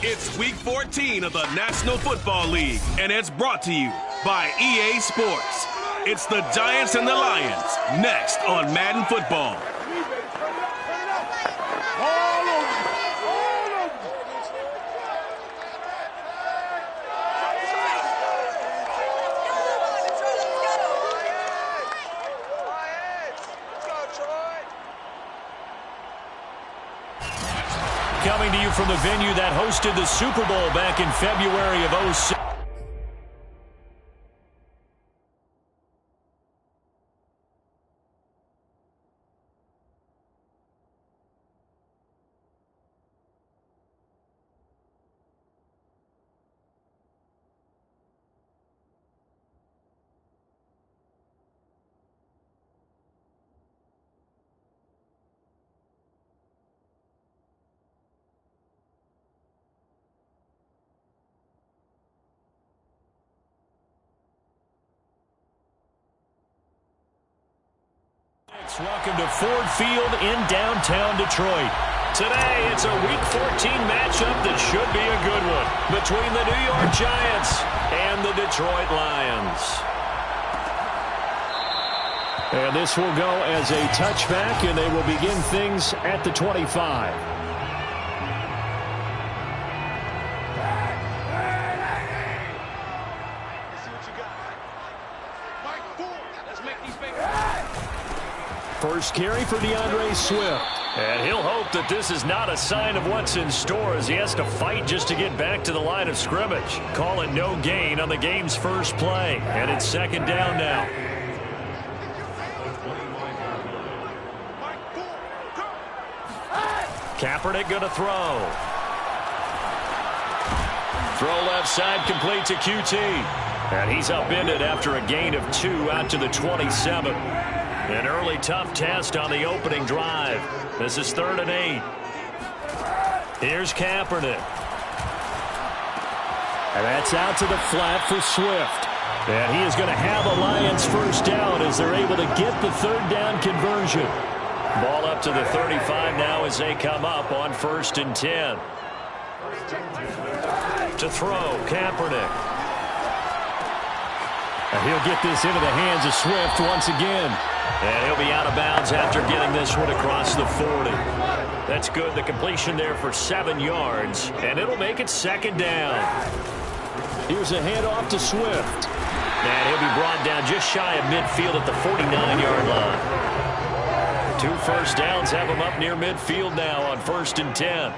It's Week 14 of the National Football League, and it's brought to you by EA Sports. It's the Giants and the Lions, next on Madden Football. Coming to you from the venue that hosted the Super Bowl back in February of 2006. Welcome to Ford Field in downtown Detroit. Today, it's a Week 14 matchup that should be a good one between the New York Giants and the Detroit Lions. And this will go as a touchback, and they will begin things at the 25. First carry for DeAndre Swift. And he'll hope that this is not a sign of what's in store as he has to fight just to get back to the line of scrimmage. Call it no gain on the game's first play. And it's second down now. Kaepernick going to throw. Throw left side complete to QT. And he's upended after a gain of 2 out to the 27. An early tough test on the opening drive. This is 3rd and 8. Here's Kaepernick. And that's out to the flat for Swift. And he is going to have a Lions first down as they're able to get the 3rd down conversion. Ball up to the 35 now as they come up on 1st and 10. To throw, Kaepernick. And he'll get this into the hands of Swift once again. And he'll be out of bounds after getting this one across the 40. That's good. The completion there for 7 yards. And it'll make it 2nd down. Here's a handoff to Swift. And he'll be brought down just shy of midfield at the 49-yard line. 2 first downs have him up near midfield now on 1st and 10.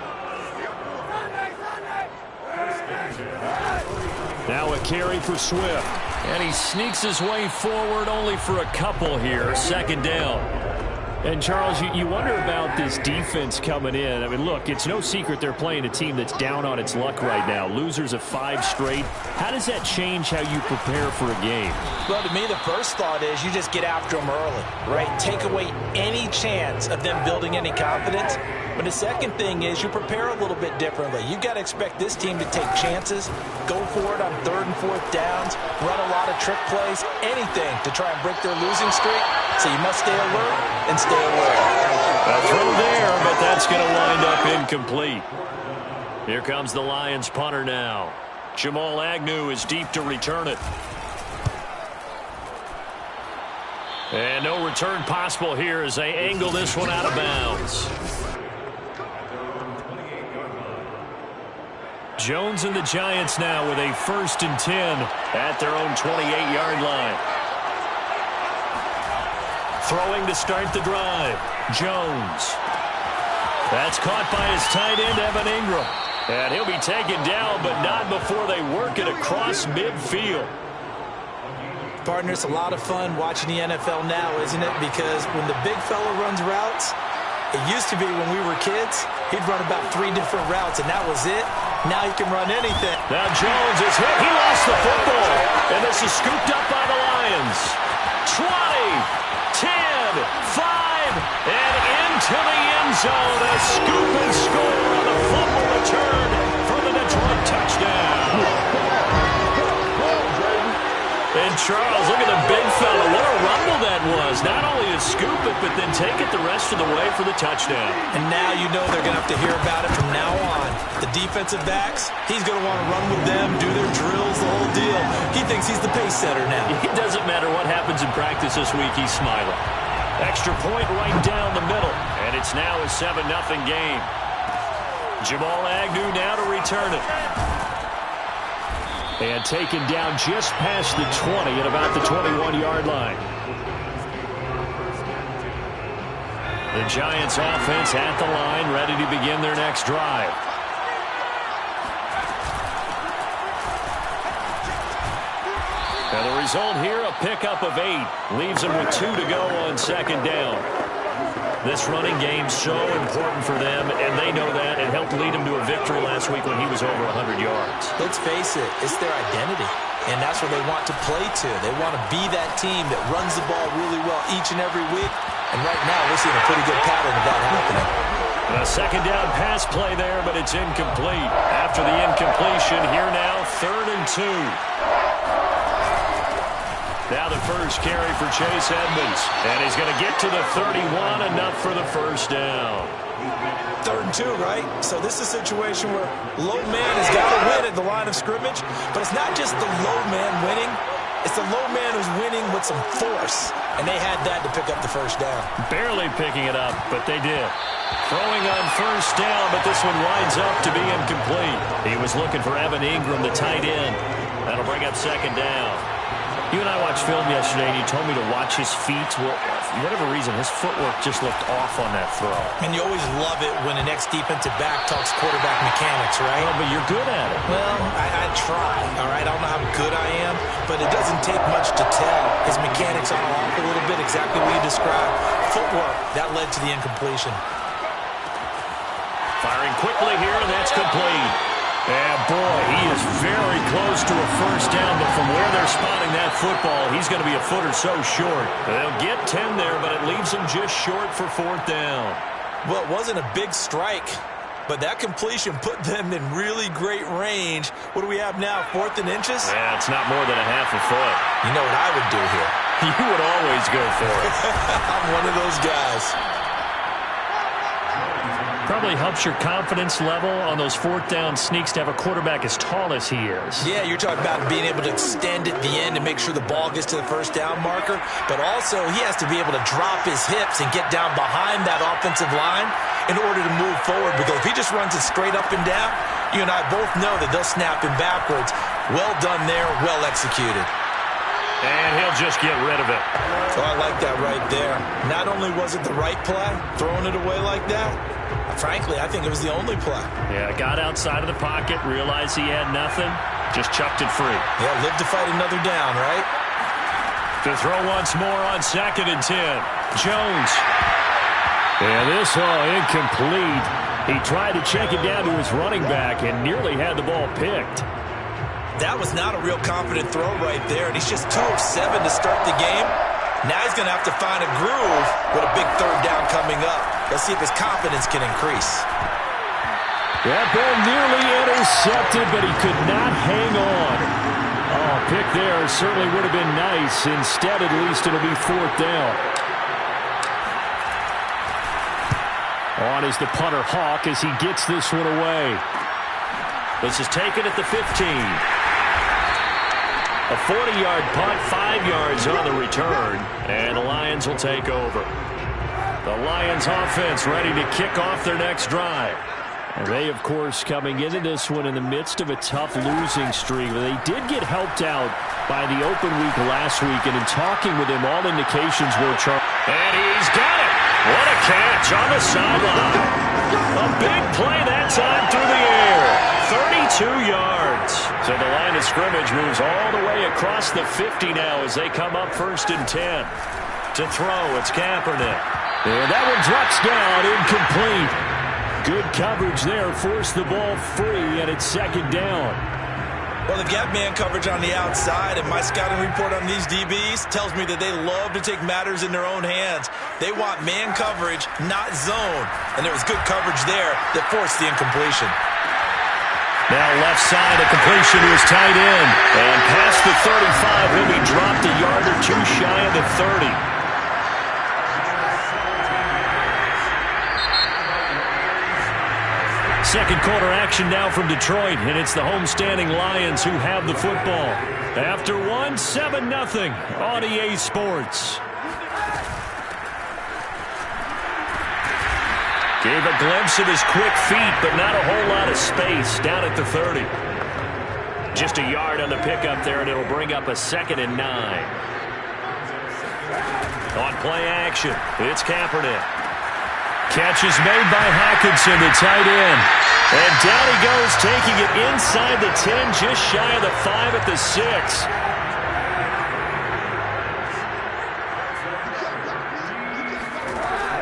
Now a carry for Swift. And he sneaks his way forward only for a couple here. 2nd down. And, Charles, you wonder about this defense coming in. I mean, look, it's no secret they're playing a team that's down on its luck right now. Losers of 5 straight. How does that change how you prepare for a game? Well, to me, the first thought is you just get after them early, right? Take away any chance of them building any confidence. But the second thing is you prepare a little bit differently. You've got to expect this team to take chances, go for it on 3rd and 4th downs, run a lot of trick plays, anything to try and break their losing streak. So you must stay alert and stay aware. A throw there, but that's going to wind up incomplete. Here comes the Lions punter now. Jamal Agnew is deep to return it. And no return possible here as they angle this one out of bounds. Jones and the Giants now with a 1st and 10 at their own 28-yard line. Throwing to start the drive. Jones. That's caught by his tight end, Evan Ingram. And he'll be taken down, but not before they work it across midfield. Partner, it's a lot of fun watching the NFL now, isn't it? Because when the big fella runs routes, it used to be when we were kids, he'd run about 3 different routes, and that was it. Now he can run anything. Now Jones is hit. He lost the football. And this is scooped up by the Lions. 20, 10, 5, and into the end zone. A scoop and score on the fumble return for the Detroit touchdown. And Charles, look at the big fella. What a rumble that was. Not only to scoop it, but then take it the rest of the way for the touchdown. And now you know they're going to have to hear about it from now on. The defensive backs, he's going to want to run with them, do their drills, the whole deal. He thinks he's the pace setter now. It doesn't matter what happens in practice this week, he's smiling. Extra point right down the middle, and it's now a 7-0 game. Jamal Agnew now to return it. And taken down just past the 20 at about the 21-yard line. The Giants offense at the line, ready to begin their next drive. And the result here, a pickup of 8. Leaves them with 2 to go on second down. This running game so important for them, and they know that. It helped lead them to a victory last week when he was over 100 yards. Let's face it, it's their identity, and that's what they want to play to. They want to be that team that runs the ball really well each and every week, and right now we're seeing a pretty good pattern of that happening. A second down pass play there, but it's incomplete. After the incompletion, here now, 3rd and 2. Now the first carry for Chase Edmonds. And he's going to get to the 31, enough for the first down. 3rd and 2, right? So this is a situation where low man has got to win at the line of scrimmage, but it's not just the low man winning. It's the low man who's winning with some force, and they had that to pick up the first down. Barely picking it up, but they did. Throwing on first down, but this one winds up to be incomplete. He was looking for Evan Ingram, the tight end. That'll bring up second down. You and I watched film yesterday, and you told me to watch his feet. Well, for whatever reason, his footwork just looked off on that throw. And you always love it when the next defensive back talks quarterback mechanics, right? Well, but you're good at it. Well, I try, all right? I don't know how good I am, but it doesn't take much to tell. His mechanics are off a little bit, exactly what you described. Footwork, that led to the incompletion. Firing quickly here, and that's complete. And boy, he is very close to a first down, but from where they're spotting that football, he's going to be a foot or so short. They'll get 10 there, but it leaves them just short for 4th down. Well, it wasn't a big strike, but that completion put them in really great range. What do we have now, 4th and inches? Yeah, it's not more than a half a foot. You know what I would do here? You would always go for it. I'm one of those guys. Probably helps your confidence level on those 4th down sneaks to have a quarterback as tall as he is. Yeah, you're talking about being able to extend at the end and make sure the ball gets to the first down marker. But also, he has to be able to drop his hips and get down behind that offensive line in order to move forward. Because if he just runs it straight up and down, you and I both know that they'll snap him backwards. Well done there, well executed. And he'll just get rid of it. Oh, I like that right there. Not only was it the right play, throwing it away like that, frankly, I think it was the only play. Yeah, got outside of the pocket, realized he had nothing, just chucked it free. Yeah, live to fight another down, right? To throw once more on 2nd and 10. Jones. And this all incomplete. He tried to check it down to his running back and nearly had the ball picked. That was not a real confident throw right there, and he's just 2 of 7 to start the game. Now he's going to have to find a groove with a big 3rd down coming up. Let's see if his confidence can increase. That ball nearly intercepted, but he could not hang on. Oh, pick there certainly would have been nice. Instead, at least it'll be 4th down. On is the punter Hawk as he gets this one away. This is taken at the 15. A 40-yard punt, 5 yards on the return, and the Lions will take over. The Lions offense ready to kick off their next drive. And they, of course, coming into this one in the midst of a tough losing streak. They did get helped out by the open week last week, and in talking with him, all indications were Charles. And he's got it! What a catch on the sideline. A big play that time through the air. 32 yards. So the line of scrimmage moves all the way across the 50 now as they come up 1st and 10. To throw, it's Kaepernick. And that one drops down, incomplete. Good coverage there, forced the ball free, and it's 2nd down. Well, they've got man coverage on the outside, and my scouting report on these DBs tells me that they love to take matters in their own hands. They want man coverage, not zone. And there was good coverage there that forced the incompletion. Now left side, a completion to his tight end. And past the 35, he'll be dropped a yard or two shy of the 30. Second quarter action now from Detroit, and it's the homestanding Lions who have the football. After one, 7-0 on EA Sports. Gave a glimpse of his quick feet, but not a whole lot of space down at the 30. Just a yard on the pickup there, and it'll bring up a 2nd and 9. On play action, it's Kaepernick. Catch is made by Hockenson, the tight end. And down he goes, taking it inside the 10, just shy of the 5 at the 6.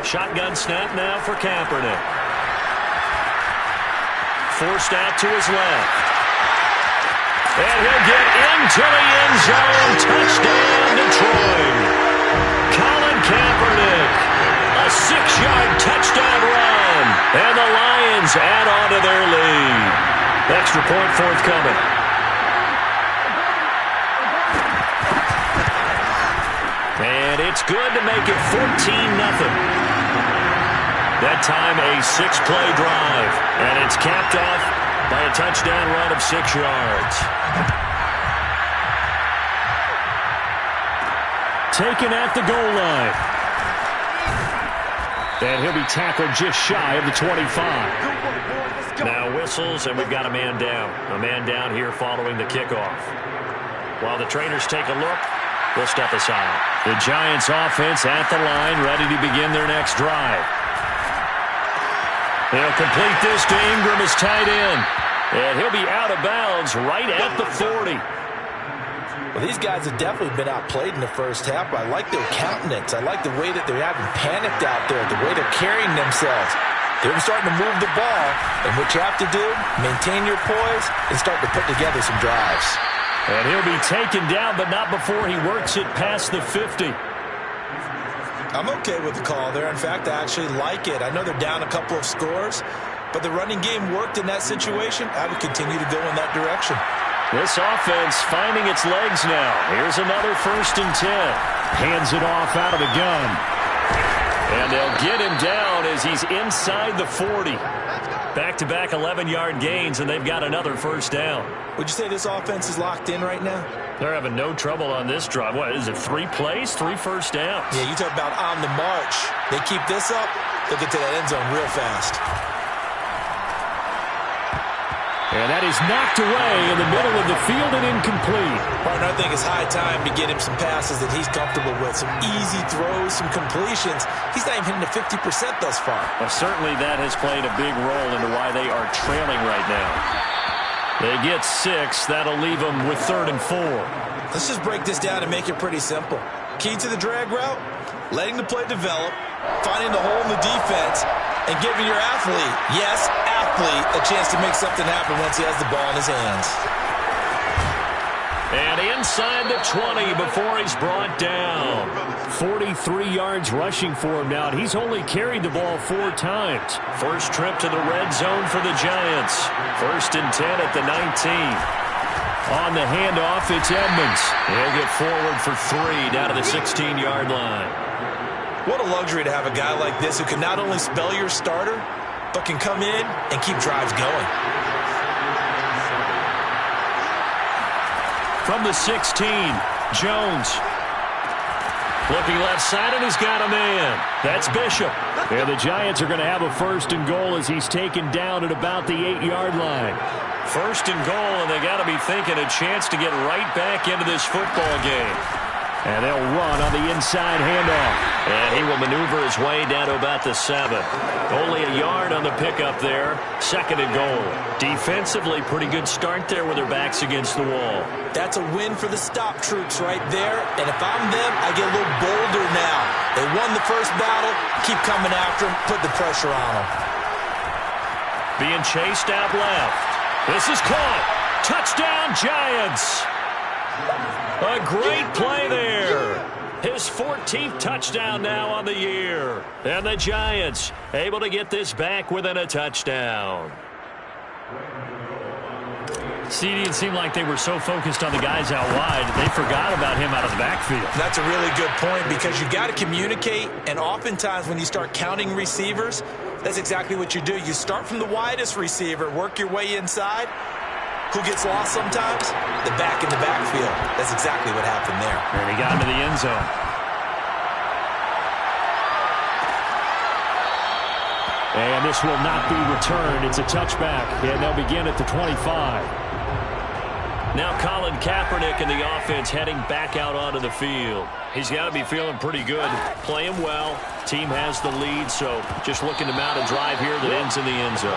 Shotgun snap now for Kaepernick. Forced out to his left. And he'll get into the end zone. Touchdown, Detroit. Colin Kaepernick. A 6-yard touchdown run. And the Lions add on to their lead. Extra point forthcoming. And it's good to make it 14-0. That time a 6-play drive. And it's capped off by a touchdown run of 6 yards. Taken at the goal line. And he'll be tackled just shy of the 25. Now whistles, and we've got a man down. A man down here following the kickoff. While the trainers take a look, we'll step aside. The Giants offense at the line, ready to begin their next drive. They'll complete this to Ingram as tight end. And he'll be out of bounds right at the 40. Well, these guys have definitely been outplayed in the first half, but I like their countenance. I like the way that they're having panicked out there, the way they're carrying themselves. They're starting to move the ball, and what you have to do, maintain your poise and start to put together some drives. And he'll be taken down, but not before he works it past the 50. I'm okay with the call there. In fact, I actually like it. I know they're down a couple of scores, but the running game worked in that situation. I would continue to go in that direction. This offense finding its legs now. Here's another 1st and 10. Hands it off out of the gun. And they'll get him down as he's inside the 40. Back-to-back 11-yard gains, and they've got another 1st down. Would you say this offense is locked in right now? They're having no trouble on this drive. What, is it 3 plays, 3 first downs? Yeah, you talk about on the march. They keep this up, they'll get to that end zone real fast. And that is knocked away in the middle of the field and incomplete. Partner, I think it's high time to get him some passes that he's comfortable with. Some easy throws, some completions. He's not even hitting the 50% thus far. Well, certainly that has played a big role into why they are trailing right now. They get 6. That'll leave them with 3rd and 4. Let's just break this down and make it pretty simple. Key to the drag route, letting the play develop, finding the hole in the defense, and giving your athlete, yes, athlete, a chance to make something happen once he has the ball in his hands. And inside the 20 before he's brought down. 43 yards rushing for him now, and he's only carried the ball 4 times. First trip to the red zone for the Giants. 1st and 10 at the 19. On the handoff, it's Edmonds. He'll get forward for 3 down to the 16-yard line. What a luxury to have a guy like this who can not only spell your starter, but can come in and keep drives going. From the 16, Jones. Looking left side, and he's got a man. That's Bishop. And the Giants are going to have a 1st and goal as he's taken down at about the 8-yard line. 1st and goal, and they got to be thinking a chance to get right back into this football game. And they'll run on the inside handoff. And he will maneuver his way down to about the 7. Only a yard on the pickup there. 2nd and goal. Defensively, pretty good start there with their backs against the wall. That's a win for the stop troops right there. And if I'm them, I get a little bolder now. They won the first battle. Keep coming after them. Put the pressure on them. Being chased out left. This is caught. Touchdown, Giants. A great play there. His 14th touchdown now on the year. And the Giants able to get this back within a touchdown. CD, it seemed like they were so focused on the guys out wide, they forgot about him out of the backfield. That's a really good point because you got to communicate, and oftentimes when you start counting receivers, That's exactly what you do. You start from the widest receiver, work your way inside. Who gets lost sometimes? The back in the backfield. That's exactly what happened there. And he got into the end zone. And this will not be returned. It's a touchback, and they'll begin at the 25. Now Colin Kaepernick and the offense heading back out onto the field. He's got to be feeling pretty good, playing well. Team has the lead, so just looking to mount a drive here that ends in the end zone.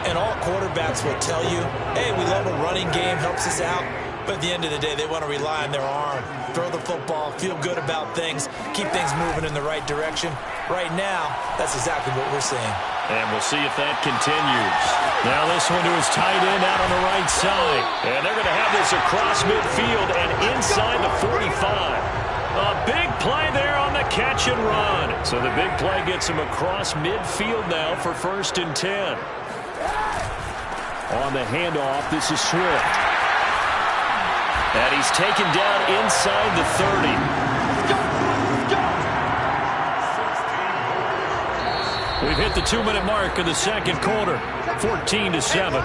And all quarterbacks will tell you, hey, we love a running game, helps us out. But at the end of the day, they want to rely on their arm, throw the football, feel good about things, keep things moving in the right direction. Right now, that's exactly what we're seeing. And we'll see if that continues. Now this one to his tight end out on the right side. And they're going to have this across midfield and inside the 45. A big play there on the catch and run. So the big play gets him across midfield now for 1st and 10. On the handoff, this is Swift. And he's taken down inside the 30. We've hit the 2-minute mark of the second quarter, 14-7.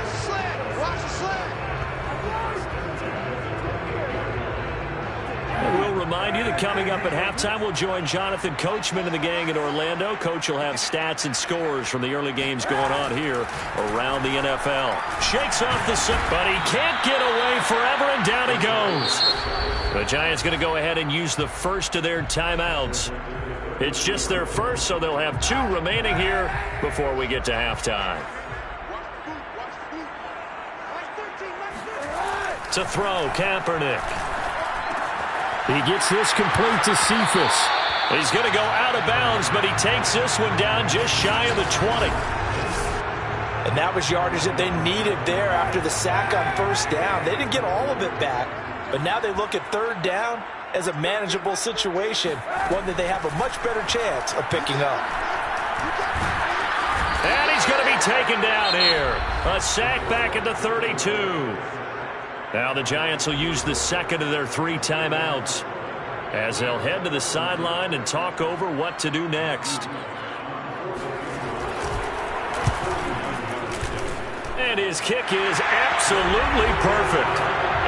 We'll remind you that coming up at halftime, we'll join Jonathan Coachman and the gang in Orlando. Coach will have stats and scores from the early games going on here around the NFL. Shakes off the set, but he can't get away forever, and down he goes. The Giants going to go ahead and use the first of their timeouts. It's just their first, so they'll have 2 remaining here before we get to halftime. To throw, Kaepernick. He gets this complete to Cephas. He's going to go out of bounds, but he takes this one down just shy of the 20. And that was yardage that they needed there after the sack on 1st down. They didn't get all of it back, but now they look at 3rd down as a manageable situation, one that they have a much better chance of picking up. And he's going to be taken down here. A sack back at the 32. Now the Giants will use the second of their 3 timeouts as they'll head to the sideline and talk over what to do next. And his kick is absolutely perfect.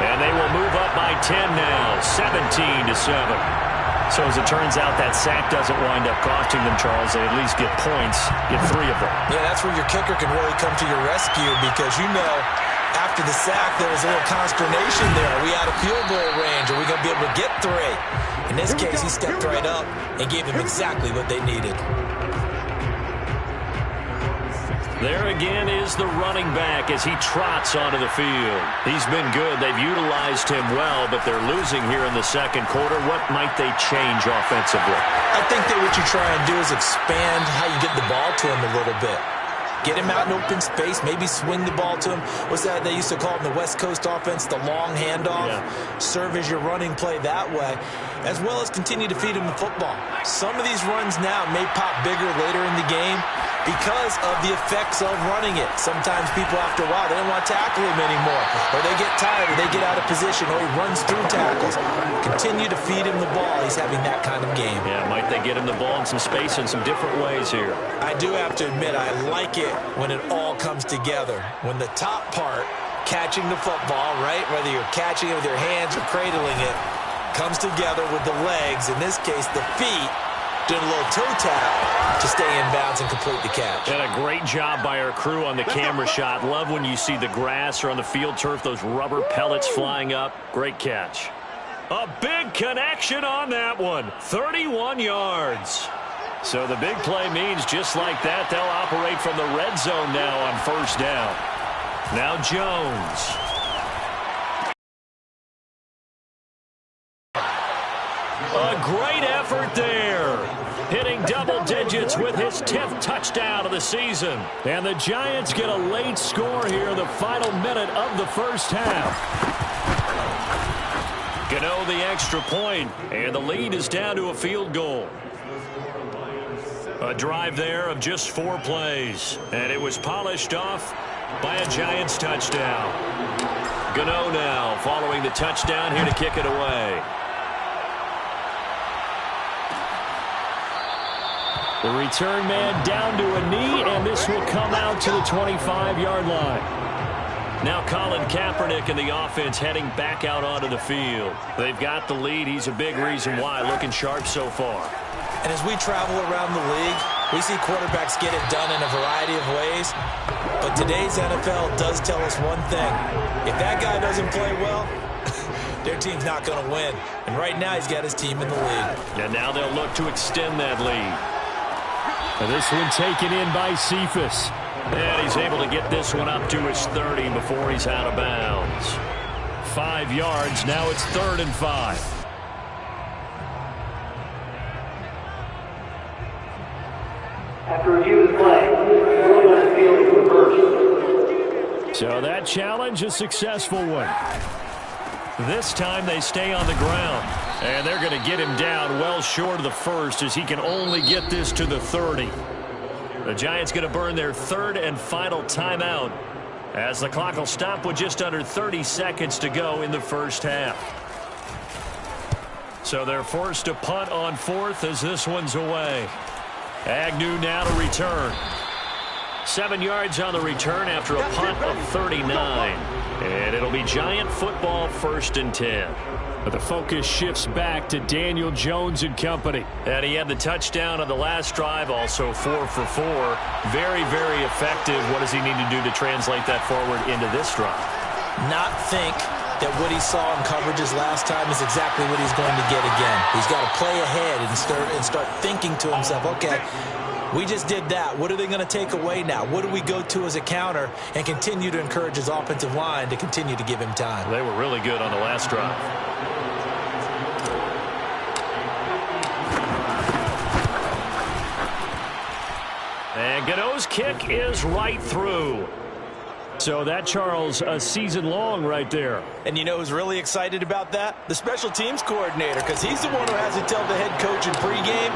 And they will move up by 10 now, 17-7. So as it turns out, that sack doesn't wind up costing them, Charles. They at least get points, get 3 of them. Yeah, that's where your kicker can really come to your rescue because, you know, after the sack, there was a little consternation there. Are we out of field goal range? Are we going to be able to get 3? In this case, he stepped right up and gave them exactly what they needed. There again is the running back as he trots onto the field. He's been good. They've utilized him well, but they're losing here in the second quarter. What might they change offensively? I think that what you try and do is expand how you get the ball to him a little bit. Get him out in open space, maybe swing the ball to him. What's that they used to call it in the West Coast offense, the long handoff? Yeah. Serve as your running play that way, as well as continue to feed him the football. Some of these runs now may pop bigger later in the game because of the effects of running it. Sometimes people, after a while, they don't want to tackle him anymore, or they get tired, or they get out of position, or he runs through tackles. Continue to feed him the ball. He's having that kind of game. Yeah, might they get him the ball in some space in some different ways here? I do have to admit, I like it when it all comes together. When the top part, catching the football, right, whether you're catching it with your hands or cradling it, comes together with the legs, in this case the feet, doing a little toe tap to stay in bounds and complete the catch. And a great job by our crew on the camera shot. Love when you see the grass or on the field turf, those rubber pellets flying up. Great catch. A big connection on that one. 31 yards. So the big play means just like that, they'll operate from the red zone now on 1st down. Now Jones. A great effort there. Hitting double digits with his 10th touchdown of the season. And the Giants get a late score here in the final minute of the first half. Gano the extra point, and the lead is down to a field goal. A drive there of just 4 plays, and it was polished off by a Giants touchdown. Gano now following the touchdown here to kick it away. The return man down to a knee, and this will come out to the 25-yard line. Now Colin Kaepernick and the offense heading back out onto the field. They've got the lead. He's a big reason why, looking sharp so far. And as we travel around the league, we see quarterbacks get it done in a variety of ways. But today's NFL does tell us one thing. If that guy doesn't play well, their team's not going to win. And right now he's got his team in the lead. And now they'll look to extend that lead. And this one taken in by Cephas. And he's able to get this one up to his 30 before he's out of bounds. 5 yards. Now it's 3rd and 5. After review of the play, really on the field is reversed. So that challenge, a successful one. This time they stay on the ground. And they're going to get him down well short of the first as he can only get this to the 30. The Giants going to burn their 3rd and final timeout as the clock will stop with just under 30 seconds to go in the first half. So they're forced to punt on 4th as this one's away. Agnew now to return. 7 yards on the return after a punt of 39. And it'll be Giant football 1st and 10. But the focus shifts back to Daniel Jones and company. And he had the touchdown on the last drive, also 4 for 4. Very, very effective. What does he need to do to translate that forward into this drive? Not think that what he saw in coverages last time is exactly what he's going to get again. He's got to play ahead and start thinking to himself, okay, we just did that. What are they going to take away now? What do we go to as a counter? And continue to encourage his offensive line to continue to give him time. They were really good on the last drive. And Gano's kick is right through. So that, Charles, a season long right there. And you know who's really excited about that? The special teams coordinator, because he's the one who has to tell the head coach in pregame,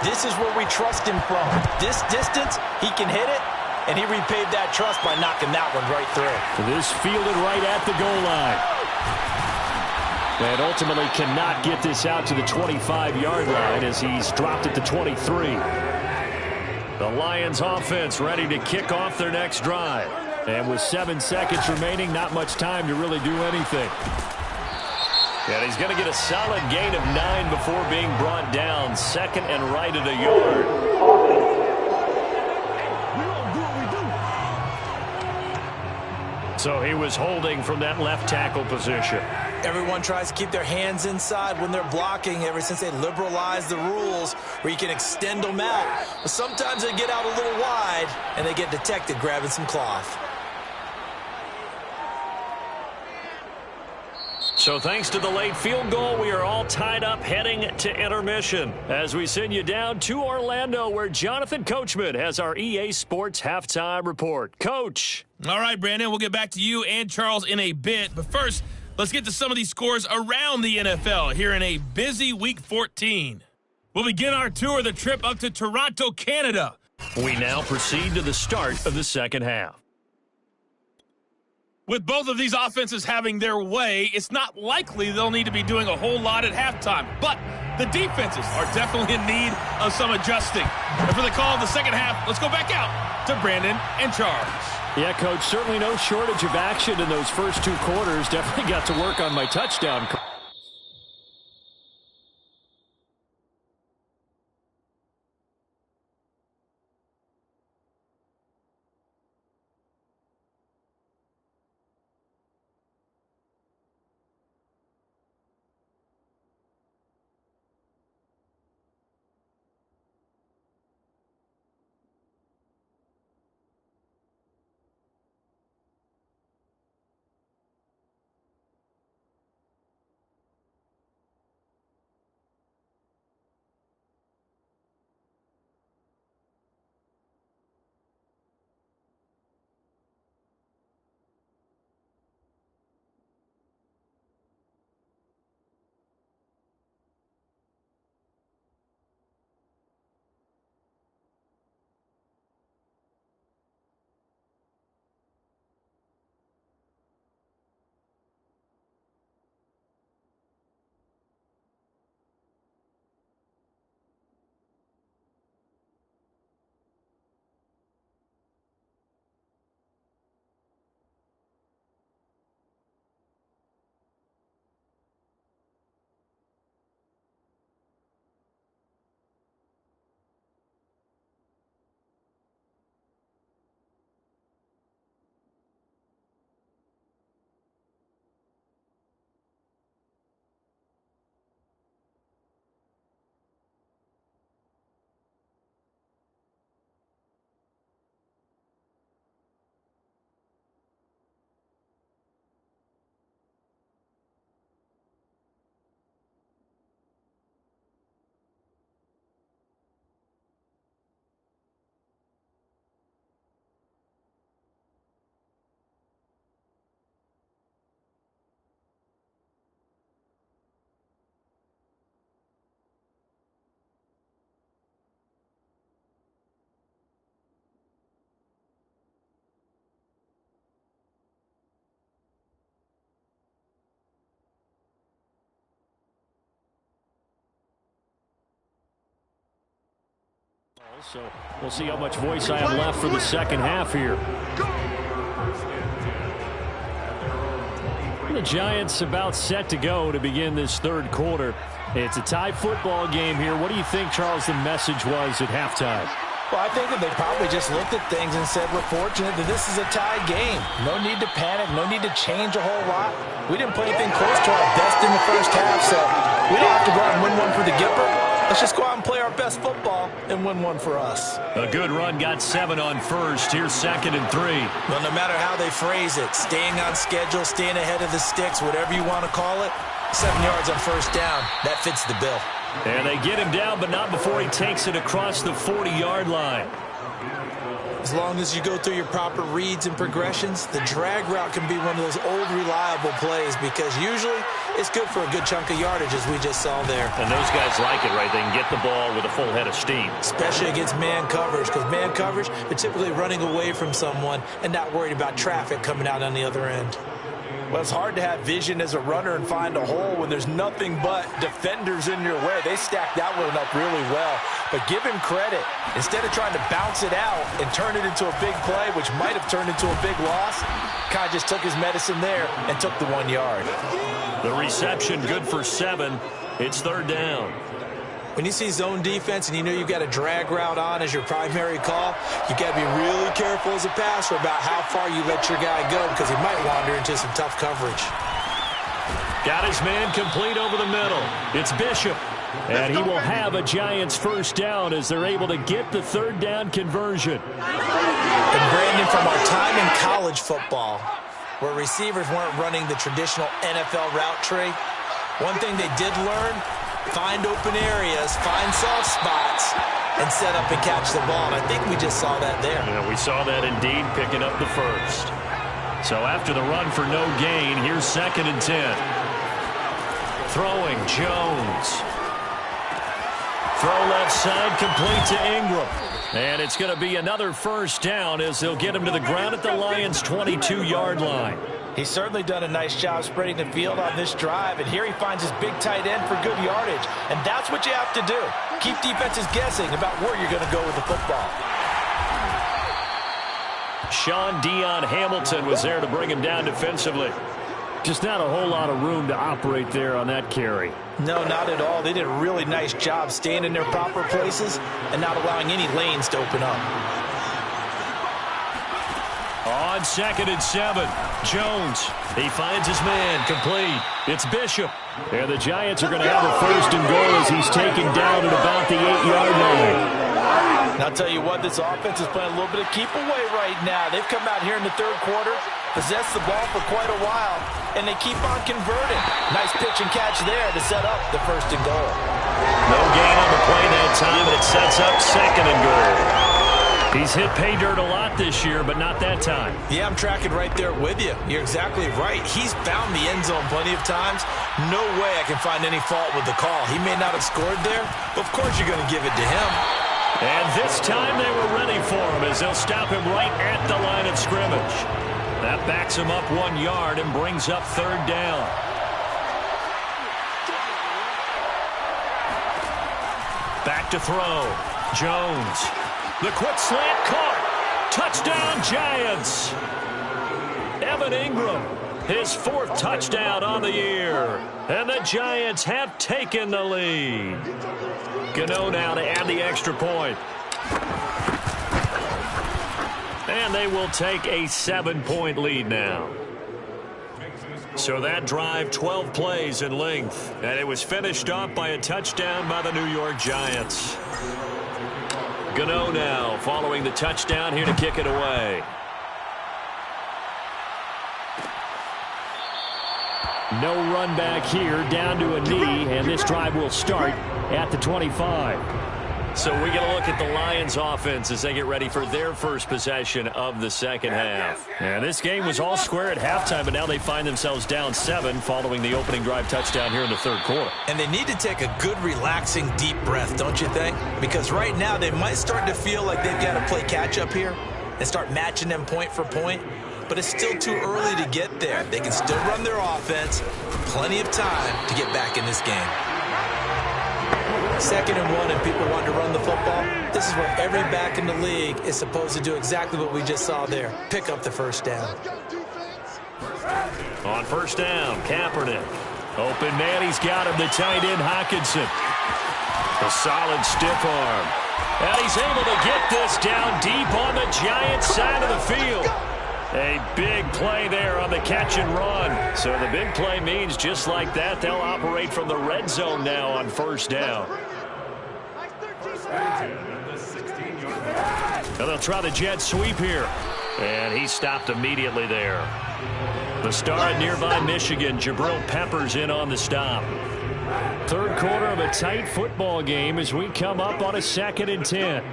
this is where we trust him from. This distance, he can hit it, and he repaid that trust by knocking that one right through. This fielded right at the goal line. And ultimately cannot get this out to the 25-yard line as he's dropped at the 23. The Lions offense ready to kick off their next drive. And with 7 seconds remaining, not much time to really do anything. And he's going to get a solid gain of 9 before being brought down. 2nd and right at a yard. So he was holding from that left tackle position. Everyone tries to keep their hands inside when they're blocking ever since they liberalized the rules where you can extend them out. But sometimes they get out a little wide and they get detected grabbing some cloth. So thanks to the late field goal, we are all tied up heading to intermission as we send you down to Orlando where Jonathan Coachman has our EA Sports Halftime Report. Coach. All right, Brandon, we'll get back to you and Charles in a bit. But first, let's get to some of these scores around the NFL here in a busy Week 14. We'll begin our tour of the trip up to Toronto, Canada. We now proceed to the start of the second half. With both of these offenses having their way, it's not likely they'll need to be doing a whole lot at halftime. But the defenses are definitely in need of some adjusting. And for the call of the second half, let's go back out to Brandon and Charles. Yeah, Coach, certainly no shortage of action in those first 2 quarters. Definitely got to work on my touchdown. So we'll see how much voice I have left for the second half here. The Giants about set to go to begin this third quarter. It's a tie football game here. What do you think, Charles, the message was at halftime? Well, I think that they probably just looked at things and said, we're fortunate that this is a tie game. No need to panic. No need to change a whole lot. We didn't play anything close to our best in the first half, so we don't have to go out and win one for the Gipper. Let's just go out and play our best football and win one for us. A good run, got 7 on first. Here's 2nd and 3. Well, no matter how they phrase it, staying on schedule, staying ahead of the sticks, whatever you want to call it, 7 yards on first down, that fits the bill. And they get him down, but not before he takes it across the 40-yard line. As long as you go through your proper reads and progressions, the drag route can be one of those old reliable plays because usually it's good for a good chunk of yardage, as we just saw there. And those guys like it, right? They can get the ball with a full head of steam. Especially against man coverage, because man coverage, they're typically running away from someone and not worried about traffic coming out on the other end. Well, it's hard to have vision as a runner and find a hole when there's nothing but defenders in your way. They stacked that one up really well. But give him credit. Instead of trying to bounce it out and turn it into a big play, which might have turned into a big loss, kind of just took his medicine there and took the 1 yard. The reception good for 7. It's 3rd down. When you see zone defense and you know you've got a drag route on as your primary call, you got to be really careful as a passer about how far you let your guy go because he might wander into some tough coverage. Got his man complete over the middle. It's Bishop. And he will have a Giants first down as they're able to get the 3rd down conversion. And Brandon, from our time in college football, where receivers weren't running the traditional NFL route tree, one thing they did learn, find open areas, find soft spots, and set up and catch the ball. And I think we just saw that there. Yeah, we saw that indeed, picking up the first. So after the run for no gain, here's 2nd and 10. Throwing, Jones. Throw left side, complete to Ingram. And it's going to be another first down as they'll get him to the ground at the Lions' 22-yard line. He's certainly done a nice job spreading the field on this drive, and here he finds his big tight end for good yardage. And that's what you have to do. Keep defenses guessing about where you're going to go with the football. Sean Dion Hamilton was there to bring him down defensively. Just not a whole lot of room to operate there on that carry. No, not at all. They did a really nice job staying in their proper places and not allowing any lanes to open up. On 2nd and 7, Jones. He finds his man, complete. It's Bishop. And the Giants are going to have a 1st and goal as he's taken down at about the 8-yard line. And I'll tell you what, this offense is playing a little bit of keep away right now. They've come out here in the 3rd quarter, possessed the ball for quite a while, and they keep on converting. Nice pitch and catch there to set up the 1st and goal. No gain on the play that time, and it sets up 2nd and goal. He's hit pay dirt a lot this year, but not that time. Yeah, I'm tracking right there with you. You're exactly right. He's found the end zone plenty of times. No way I can find any fault with the call. He may not have scored there, but of course you're going to give it to him. And this time they were ready for him as they'll stop him right at the line of scrimmage. That backs him up 1 yard and brings up 3rd down. Back to throw. Jones. The quick slant caught. Touchdown, Giants. Evan Ingram, his 4th touchdown on the year. And the Giants have taken the lead. Gano now to add the extra point. And they will take a 7-point lead now. So that drive, 12 plays in length. And it was finished off by a touchdown by the New York Giants. Gano now following the touchdown here to kick it away. No run back here, down to a knee, and this drive will start at the 25. So we get a look at the Lions offense as they get ready for their first possession of the second half. And this game was all square at halftime, but now they find themselves down 7 following the opening drive touchdown here in the 3rd quarter. And they need to take a good, relaxing, deep breath, don't you think? Because right now they might start to feel like they've got to play catch-up here and start matching them point for point. But it's still too early to get there. They can still run their offense. Plenty of time to get back in this game. 2nd and 1 and people want to run the football, this is where every back in the league is supposed to do exactly what we just saw there. Pick up the first down. On first down, Kaepernick. Open man, he's got him, the tight end, Hockenson. A solid stiff arm. And he's able to get this down deep on the Giants side of the field. A big play there on the catch and run. So the big play means just like that, they'll operate from the red zone now on first down. And they'll try the jet sweep here. And he stopped immediately there. The star at nearby Michigan, Jabril Peppers, in on the stop. Third quarter of a tight football game as we come up on a 2nd and 10.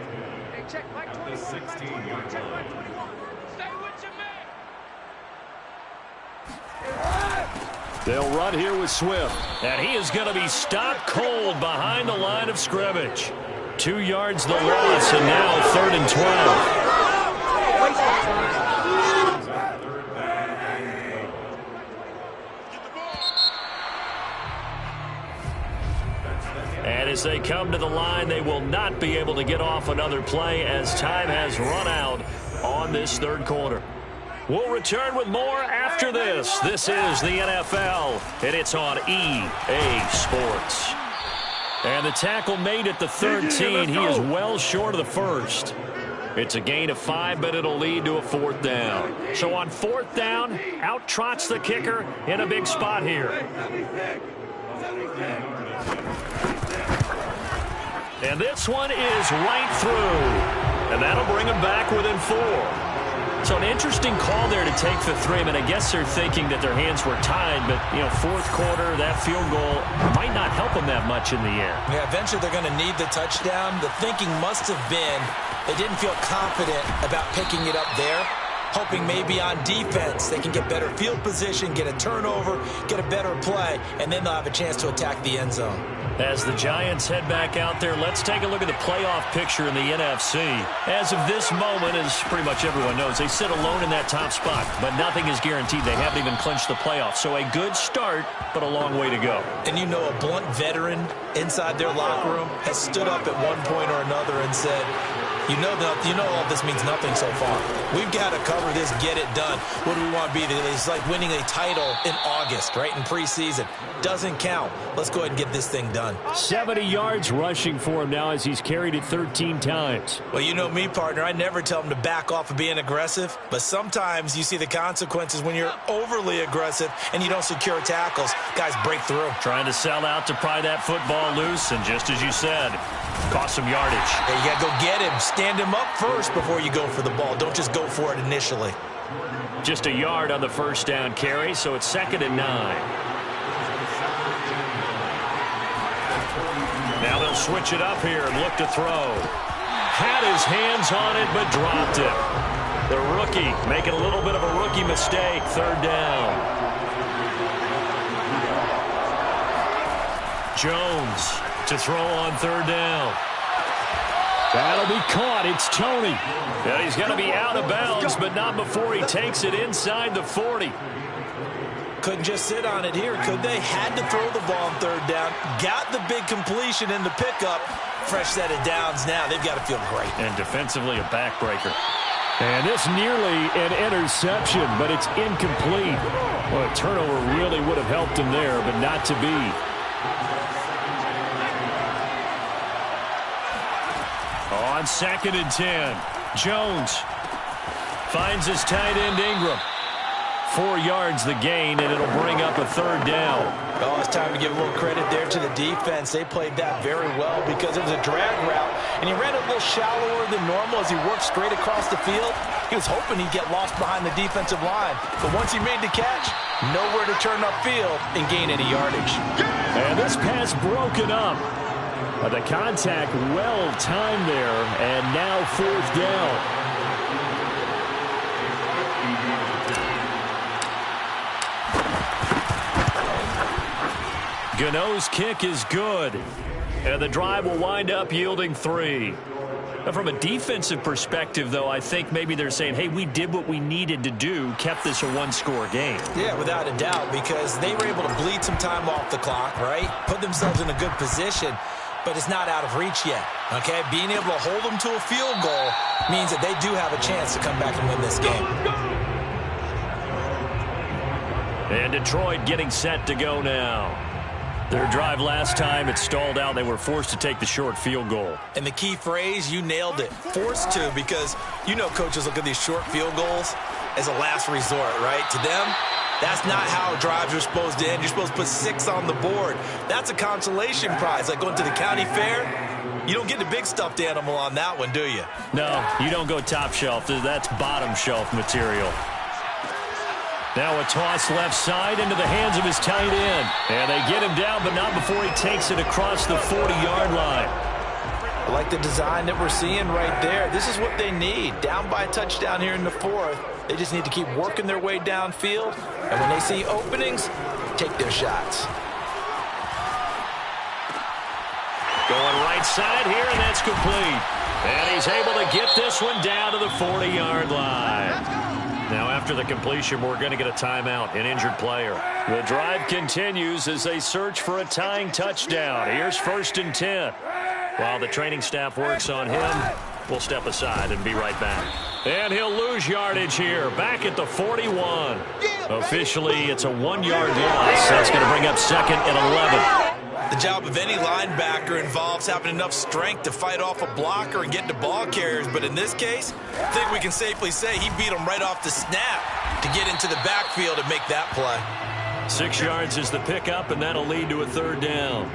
They'll run here with Swift. And he is going to be stopped cold behind the line of scrimmage. 2 yards the loss, and now 3rd and 12. And as they come to the line, they will not be able to get off another play as time has run out on this 3rd quarter. We'll return with more after this. This is the NFL, and it's on EA Sports. And the tackle made at the 13. He is well short of the first. It's a gain of 5, but it'll lead to a 4th down. So on 4th down, out trots the kicker in a big spot here. And this one is right through. And that'll bring him back within 4. So an interesting call there to take the 3. I mean, I guess they're thinking that their hands were tied, but, you know, 4th quarter, that field goal might not help them that much in the end. Yeah, eventually they're going to need the touchdown. The thinking must have been they didn't feel confident about picking it up there, hoping maybe on defense they can get better field position, get a turnover, get a better play, and then they'll have a chance to attack the end zone. As the Giants head back out there, let's take a look at the playoff picture in the NFC. As of this moment, as pretty much everyone knows, they sit alone in that top spot, but nothing is guaranteed. They haven't even clinched the playoffs. So a good start, but a long way to go. And you know, a blunt veteran inside their locker room has stood up at one point or another and said, you know all this means nothing so far. We've got to cover this, get it done. What do we want to be? It's like winning a title in August, right, in preseason. Doesn't count. Let's go ahead and get this thing done. 70 yards rushing for him now as he's carried it 13 times. Well, you know me, partner. I never tell him to back off of being aggressive, but sometimes you see the consequences when you're overly aggressive and you don't secure tackles. Guys break through. Trying to sell out to pry that football loose, and just as you said, cost some yardage. Yeah, you got to go get him. Stand him up first before you go for the ball. Don't just go for it initially. Just a yard on the first down carry, so it's 2nd and 9. Now they'll switch it up here and look to throw. Had his hands on it, but dropped it. The rookie making a little bit of a rookie mistake. 3rd down. Jones to throw on 3rd down. That'll be caught. It's Tony. And he's going to be out of bounds, but not before he takes it inside the 40. Couldn't just sit on it here, could they? Had to throw the ball on 3rd down. Got the big completion in the pickup. Fresh set of downs now. They've got to feel great. And defensively, a backbreaker. And this nearly an interception, but it's incomplete. Well, a turnover really would have helped him there, but not to be. On 2nd and 10, Jones finds his tight end Ingram. 4 yards the gain, and it'll bring up a 3rd down. Oh, it's time to give a little credit there to the defense. They played that very well because it was a drag route, and he ran a little shallower than normal as he worked straight across the field. He was hoping he'd get lost behind the defensive line, but once he made the catch, nowhere to turn upfield and gain any yardage. And this pass broken up. The contact well timed there, and now 4th down. Gano's kick is good, and the drive will wind up yielding 3. Now, from a defensive perspective, though, I think maybe they're saying, hey, we did what we needed to do, kept this a one-score game. Yeah, without a doubt, because they were able to bleed some time off the clock, right? Put themselves in a good position. but it's not out of reach yet. Okay, being able to hold them to a field goal means that they do have a chance to come back and win this game. And Detroit getting set to go now. Their drive last time, it stalled out. They were forced to take the short field goal. And the key phrase, you nailed it. Forced to, because you know coaches look at these short field goals as a last resort, right? To them, that's not how drives are supposed to end. You're supposed to put 6 on the board. That's a consolation prize, like going to the county fair. You don't get the big stuffed animal on that one, do you? No, you don't go top shelf. That's bottom shelf material. Now a toss left side into the hands of his tight end. And they get him down, but not before he takes it across the 40-yard line. I like the design that we're seeing right there. This is what they need. Down by a touchdown here in the 4th. They just need to keep working their way downfield. And when they see openings, take their shots. Going right side here, and that's complete. And he's able to get this one down to the 40-yard line. Now, after the completion, we're going to get a timeout, an injured player. The drive continues as they search for a tying touchdown. Here's 1st and 10. While the training staff works on him, we'll step aside and be right back. And he'll lose yardage here, back at the 41. Officially, it's a 1-yard loss. That's going to bring up 2nd and 11. The job of any linebacker involves having enough strength to fight off a blocker and get to ball carriers. But in this case, I think we can safely say he beat him right off the snap to get into the backfield and make that play. 6 yards is the pickup, and that'll lead to a 3rd down.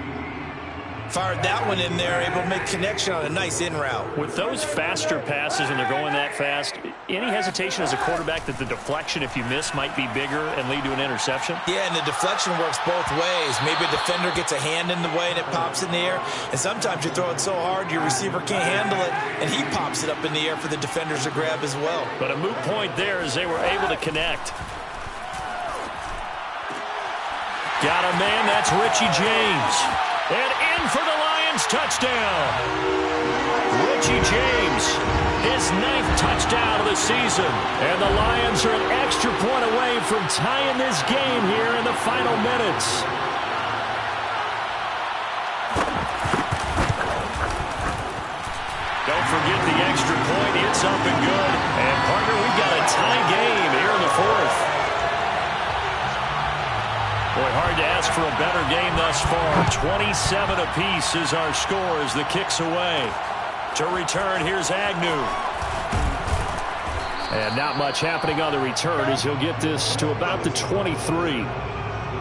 Fired that one in there, able to make connection on a nice in route. With those faster passes and they're going that fast, any hesitation as a quarterback that the deflection, if you miss, might be bigger and lead to an interception? Yeah, and the deflection works both ways. Maybe a defender gets a hand in the way and it pops in the air. And sometimes you throw it so hard your receiver can't handle it, and he pops it up in the air for the defenders to grab as well. But a moot point there as they were able to connect. Got a man, that's Richie James. And in for the Lions touchdown. Richie James, his 9th touchdown of the season. And the Lions are an extra point away from tying this game here in the final minutes. Don't forget the extra point. It's up and good. And, partner, we've got a tie game here in the 4th. Boy, hard to ask for a better game thus far. 27 apiece is our score as the kick's away. To return, here's Agnew. And not much happening on the return as he'll get this to about the 23.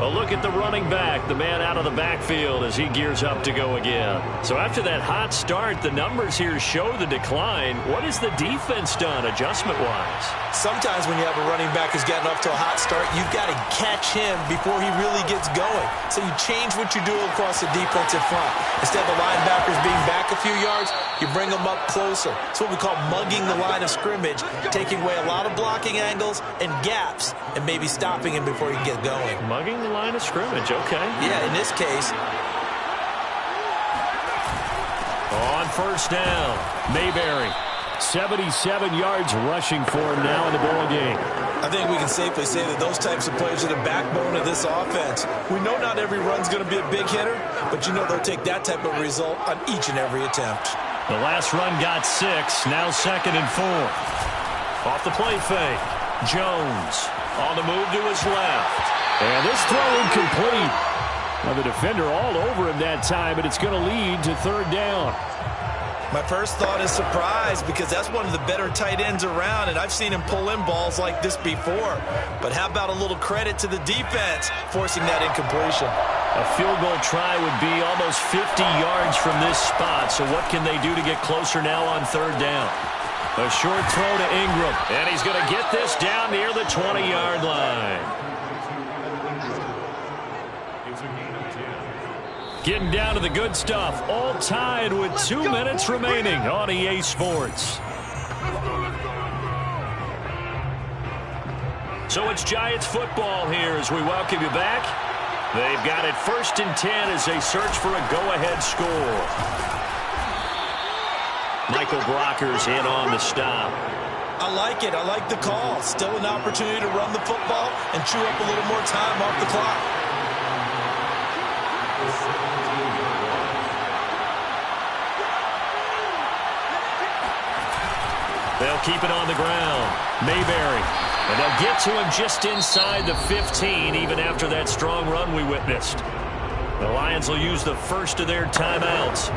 A look at the running back, the man out of the backfield as he gears up to go again. So after that hot start, the numbers here show the decline. What has the defense done adjustment-wise? Sometimes when you have a running back who's gotten off to a hot start, you've got to catch him before he really gets going. So you change what you do across the defensive front. Instead of the linebackers being back a few yards, you bring them up closer. It's what we call mugging the line of scrimmage, taking away a lot of blocking angles and gaps and maybe stopping him before he can get going. Mugging the line of scrimmage, okay. Yeah, in this case. On 1st down, Mayberry. 77 yards rushing for him now in the ball game. I think we can safely say that those types of players are the backbone of this offense. We know not every run's going to be a big hitter, but you know they'll take that type of result on each and every attempt. The last run got 6, now 2nd and 4. Off the play fake, Jones on the move to his left. And this throw incomplete. Now the defender all over him that time, but it's going to lead to 3rd down. My first thought is surprise, because that's one of the better tight ends around, and I've seen him pull in balls like this before. But how about a little credit to the defense forcing that incompletion? A field goal try would be almost 50 yards from this spot, so what can they do to get closer now on 3rd down? A short throw to Ingram, and he's going to get this down near the 20-yard line. Getting down to the good stuff, all tied with 2 minutes remaining on EA Sports. So it's Giants football here as we welcome you back. They've got it 1st and 10 as they search for a go-ahead score. Michael Brocker's in on the stop. I like it. I like the call. Still an opportunity to run the football and chew up a little more time off the clock. They'll keep it on the ground. Mayberry. And they'll get to him just inside the 15, even after that strong run we witnessed. The Lions will use the first of their timeouts,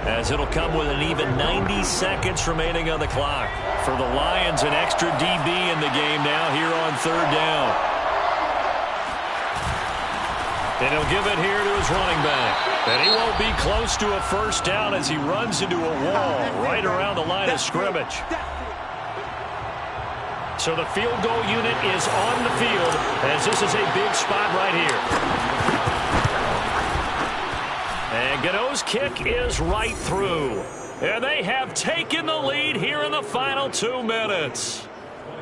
as it'll come with an even 90 seconds remaining on the clock. For the Lions, an extra DB in the game now here on third down. And he'll give it here to his running back. And he won't be close to a first down as he runs into a wall right around the line of scrimmage. So the field goal unit is on the field, as this is a big spot right here. And Gano's kick is right through. And they have taken the lead here in the final 2 minutes.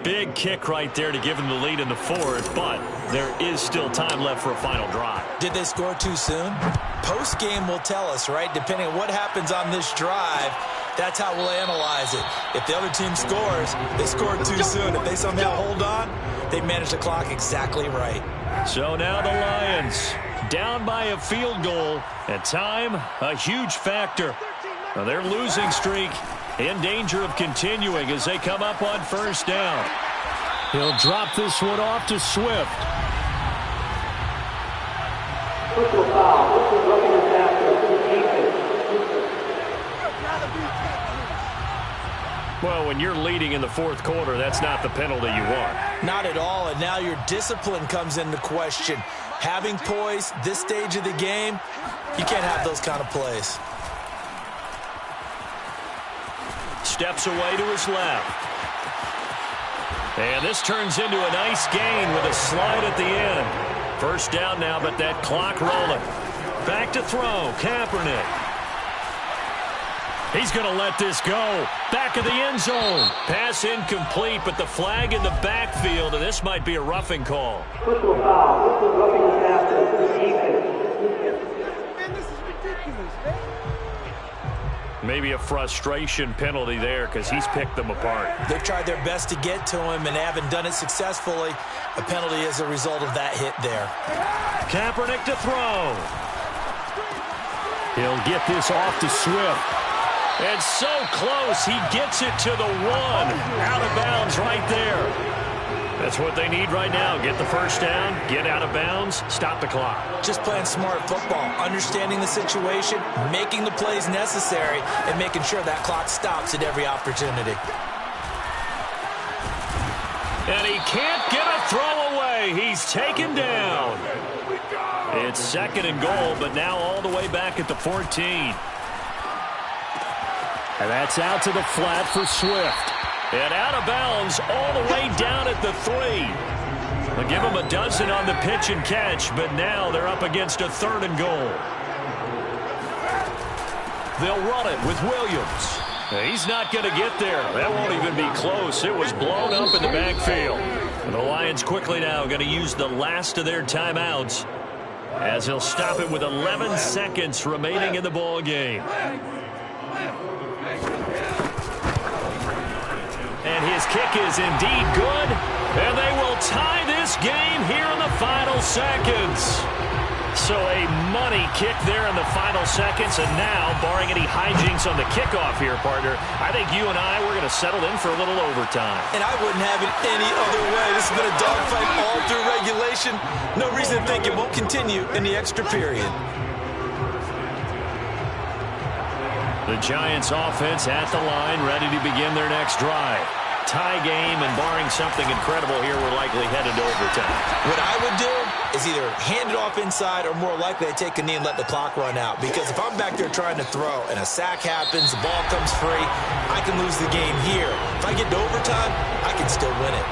Big kick right there to give them the lead in the fourth, but there is still time left for a final drive. Did they score too soon? Post-game will tell us, right? Depending on what happens on this drive, that's how we'll analyze it. If the other team scores, they scored too soon. If they somehow hold on, they manage the clock exactly right. So now the Lions down by a field goal, and time a huge factor. Now their losing streak in danger of continuing as they come up on first down. He'll drop this one off to Swift. Personal foul. This is roughing the passer. Well, when you're leading in the fourth quarter, that's not the penalty you want. Not at all, and now your discipline comes into question. Having poise this stage of the game, you can't have those kind of plays. Steps away to his left. And this turns into a nice gain with a slide at the end. First down now, but that clock rolling. Back to throw, Kaepernick. He's going to let this go. Back of the end zone. Pass incomplete, but the flag in the backfield, and this might be a roughing call. Personal foul. This is roughing the passer. Man, this is ridiculous, man. Maybe a frustration penalty there because he's picked them apart. They've tried their best to get to him and haven't done it successfully. A penalty as a result of that hit there. Kaepernick to throw. He'll get this off to Swift. And so close, he gets it to the 1. Out of bounds right there. That's what they need right now. Get the first down, get out of bounds, stop the clock. Just playing smart football, understanding the situation, making the plays necessary, and making sure that clock stops at every opportunity. And he can't get a throw away. He's taken down. It's second and goal, but now all the way back at the 14. And that's out to the flat for Swift. And out of bounds all the way down at the 3. They'll give him a dozen on the pitch and catch, but now they're up against a third and goal. They'll run it with Williams. He's not going to get there. That won't even be close. It was blown up in the backfield. And the Lions quickly now going to use the last of their timeouts as he'll stop it with 11 seconds remaining in the ball game. And his kick is indeed good. And they will tie this game here in the final seconds. So a money kick there in the final seconds. And now, barring any hijinks on the kickoff here, partner, I think you and I, we're going to settle in for a little overtime. And I wouldn't have it any other way. This has been a dogfight all through regulation. No reason to think it won't continue in the extra period. The Giants offense at the line, ready to begin their next drive. Tie game, and barring something incredible here, we're likely headed to overtime. What I would do is either hand it off inside or more likely I take a knee and let the clock run out. Because if I'm back there trying to throw and a sack happens, the ball comes free, I can lose the game here. If I get to overtime, I can still win it.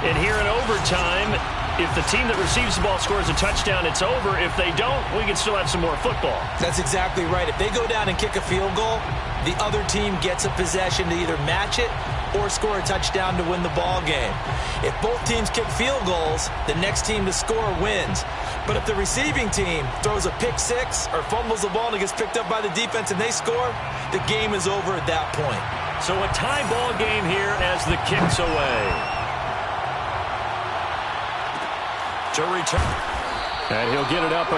And here in overtime, if the team that receives the ball scores a touchdown, it's over. If they don't, we can still have some more football. That's exactly right. If they go down and kick a field goal, the other team gets a possession to either match it or score a touchdown to win the ball game. If both teams kick field goals, the next team to score wins. But if the receiving team throws a pick six or fumbles the ball and it gets picked up by the defense and they score, the game is over at that point. So a tie ball game here as the kick's away. To return. And he'll get it up.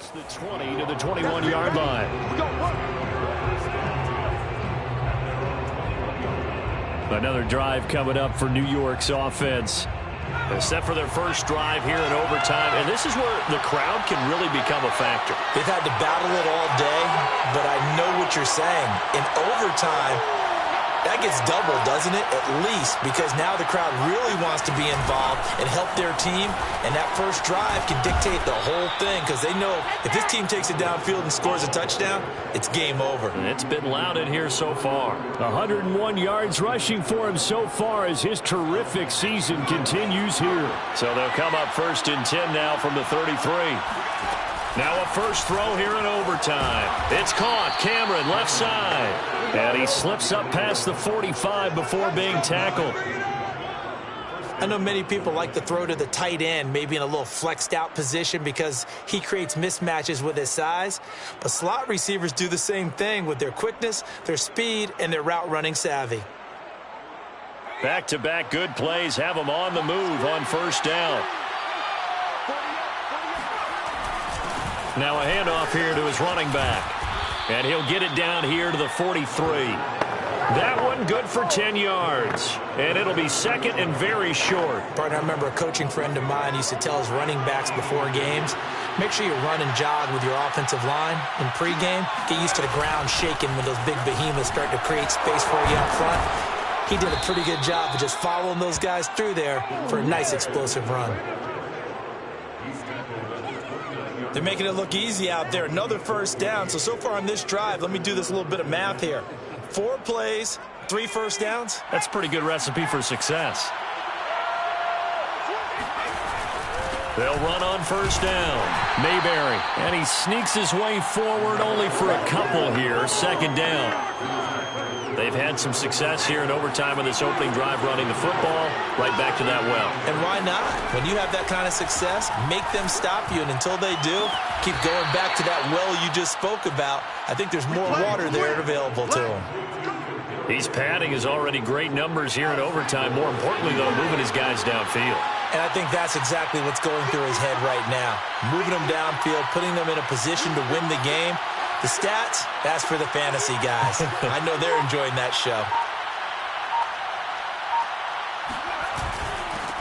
across the 20 to the 21-yard line. Another drive coming up for New York's offense. They're set for their first drive here in overtime, and this is where the crowd can really become a factor. They've had to battle it all day, but I know what you're saying. In overtime, that gets doubled, doesn't it? At least, because now the crowd really wants to be involved and help their team, and that first drive can dictate the whole thing because they know if this team takes it downfield and scores a touchdown, it's game over. And it's been loud in here so far. 101 yards rushing for him so far as his terrific season continues here. So they'll come up 1st and 10 now from the 33. Now a first throw here in overtime. It's caught. Cameron left side. And he slips up past the 45 before being tackled. I know many people like to throw to the tight end, maybe in a little flexed out position because he creates mismatches with his size. But slot receivers do the same thing with their quickness, their speed, and their route running savvy. Back-to-back good plays have him on the move on first down. Now a handoff here to his running back. And he'll get it down here to the 43. That one good for 10 yards. And it'll be second and very short. Partner, I remember a coaching friend of mine used to tell his running backs before games, make sure you run and jog with your offensive line in pregame. Get used to the ground shaking when those big behemoths start to create space for you up front. He did a pretty good job of just following those guys through there for a nice explosive run. They're making it look easy out there. Another first down. So far on this drive, let me do this little bit of math here. 4 plays, 3 first downs. That's a pretty good recipe for success. They'll run on first down. Mayberry. And he sneaks his way forward only for a couple here. Second down. They've had some success here in overtime with this opening drive running the football right back to that well. And why not? When you have that kind of success, make them stop you. And until they do, keep going back to that well you just spoke about. I think there's more water there available to him. He's padding his already great numbers here in overtime. More importantly, though, moving his guys downfield. And I think that's exactly what's going through his head right now. Moving them downfield, putting them in a position to win the game. The stats, that's for the fantasy guys. I know they're enjoying that show.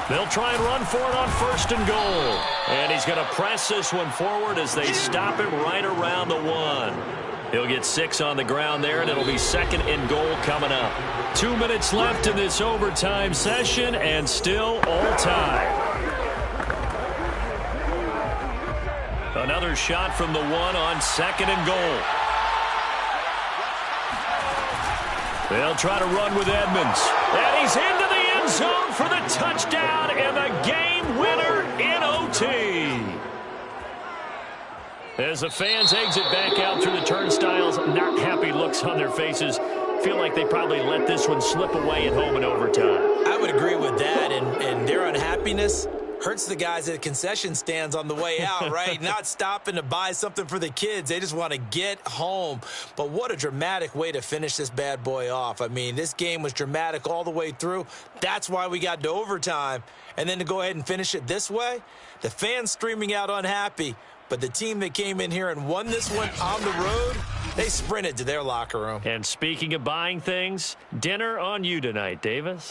They'll try and run for it on 1st and goal. And he's going to press this one forward as they stop him right around the 1. He'll get 6 on the ground there, and it'll be 2nd and goal coming up. 2 minutes left in this overtime session, and still all time. Another shot from the 1 on 2nd and goal. They'll try to run with Edmonds. And he's into the end zone for the touchdown and the game winner in OT. As the fans exit back out through the turnstiles, not happy looks on their faces. Feel like they probably let this one slip away at home in overtime. I would agree with that, and their unhappiness hurts the guys at the concession stands on the way out, right? Not stopping to buy something for the kids. They just want to get home. But what a dramatic way to finish this bad boy off. I mean, this game was dramatic all the way through. That's why we got to overtime. And then to go ahead and finish it this way, the fans streaming out unhappy. But the team that came in here and won this one on the road, they sprinted to their locker room. And speaking of buying things, dinner on you tonight, Davis.